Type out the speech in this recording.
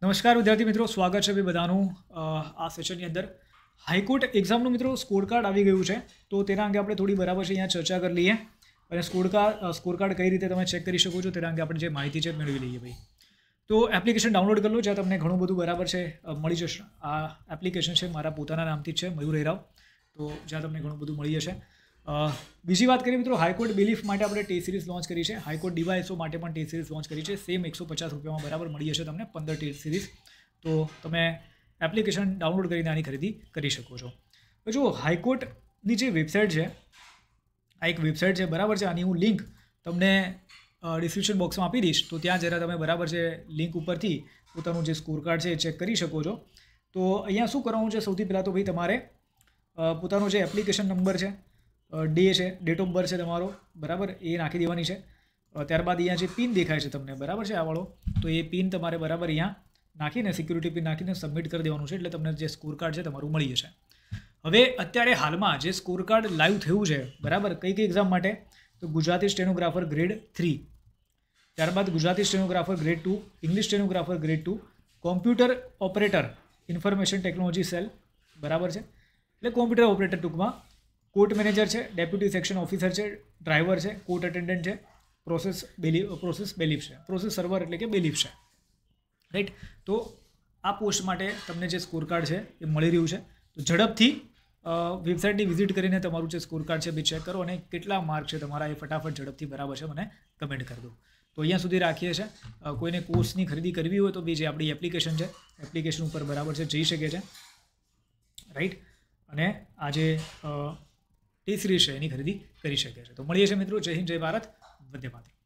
નમસ્કાર વિદ્યાર્થી મિત્રો, સ્વાગત છે બધાનું આ સેશનની અંદર. હાઈકોર્ટ એક્ઝામનું મિત્રો સ્કોર કાર્ડ આવી ગયું છે, તો તેના અંગે આપણે થોડી બરાબર છે અહીંયા ચર્ચા કરી લઈએ. અને સ્કોર કાર્ડ કઈ રીતે તમે ચેક કરી શકો છો તેના અંગે આપણે જે માહિતી છે મેળવી લઈએ ભાઈ. તો એપ્લિકેશન ડાઉનલોડ કરી લો, જ્યાં તમને ઘણું બધું બરાબર છે મળી જશે. આ એપ્લિકેશન છે મારા પોતાના નામથી જ છે, મયુર હેરાવ. તો જ્યાં તમને ઘણું બધું મળી જશે. બીજી વાત કરીએ મિત્રો, હાઈકોર્ટ બિલીફ માટે આપણે ટેસ્ટ સિરીઝ લોન્ચ કરી છે. હાઈકોર્ટ ડીવાયએસઓ માટે પણ ટેસ્ટ સિરીઝ લોન્ચ કરી છે. સેમ 150 રૂપિયામાં બરાબર મળી જશે તમને 15 ટેસ્ટ સિરીઝ. તો તમે એપ્લિકેશન ડાઉનલોડ કરીને આની ખરીદી કરી શકો છો. તો જો હાઈકોર્ટની જે વેબસાઇટ છે, આ એક વેબસાઇટ છે બરાબર છે. આની હું લિંક તમને ડિસ્ક્રિપ્શન બોક્સમાં આપી દઈશ. તો ત્યાં જરા તમે બરાબર છે લિંક ઉપરથી પોતાનું જે સ્કોર કાર્ડ છે એ ચેક કરી શકો છો. તો અહીંયા શું કરવાનું છે, સૌથી પહેલાં તો ભાઈ તમારે પોતાનો જે એપ્લિકેશન નંબર છે, ડેટ ઓફ બર્થ છે તમારો બરાબર, એ નાખી દેવાની છે. ત્યારબાદ અહીંયા જે પિન દેખાય છે તમને બરાબર છે આ વાળો, તો એ પિન તમારે બરાબર અહીંયા નાખીને સિક્યુરિટી પિન નાખીને સબમિટ કરી દેવાનું છે. એટલે તમને જે સ્કોર કાર્ડ છે તમારું મળી જશે. હવે અત્યારે હાલમાં જે સ્કોર કાર્ડ લાઈવ થયું છે બરાબર, કઈ એક્ઝામ માટે, તો ગુજરાતી સ્ટેનોગ્રાફર ગ્રેડ 3, ત્યારબાદ Gujarati stenographer grade 2, English stenographer grade 2, computer operator information technology cell બરાબર છે, એટલે કોમ્પ્યુટર ઓપરેટર ટૂંકમાં, કોર્ટ મેનેજર છે, ડેપ્યુટી સેક્શન ઓફિસર છે, ડ્રાઈવર છે, કોર્ટ અટેન્ડન્ટ છે, પ્રોસેસ બેલીફ છે, પ્રોસેસ સર્વર એટલે કે બેલીફ છે, રાઈટ. તો આ પોસ્ટ માટે તમને જે સ્કોર કાર્ડ છે એ મળી રહ્યું છે. તો ઝડપથી વેબસાઇટની વિઝિટ કરીને તમારું જે સ્કોર કાર્ડ છે એ ચેક કરો, અને કેટલા માર્ક છે તમારા એ ફટાફટ ઝડપથી બરાબર છે મને કમેન્ટ કરી દો. તો અહીંયા સુધી રાખીએ છીએ. કોઈને કોર્સની ખરીદી કરવી હોય તો બી જે આપણી એપ્લિકેશન છે, એપ્લિકેશન ઉપર બરાબર છે જઈ શકે છે, રાઈટ. અને આજે ટી સિરીઝ છે એની ખરીદી કરી શકે છે. તો મળીએ છીએ મિત્રો. જય હિન્દ, જય ભારત, વંદે માતરમ.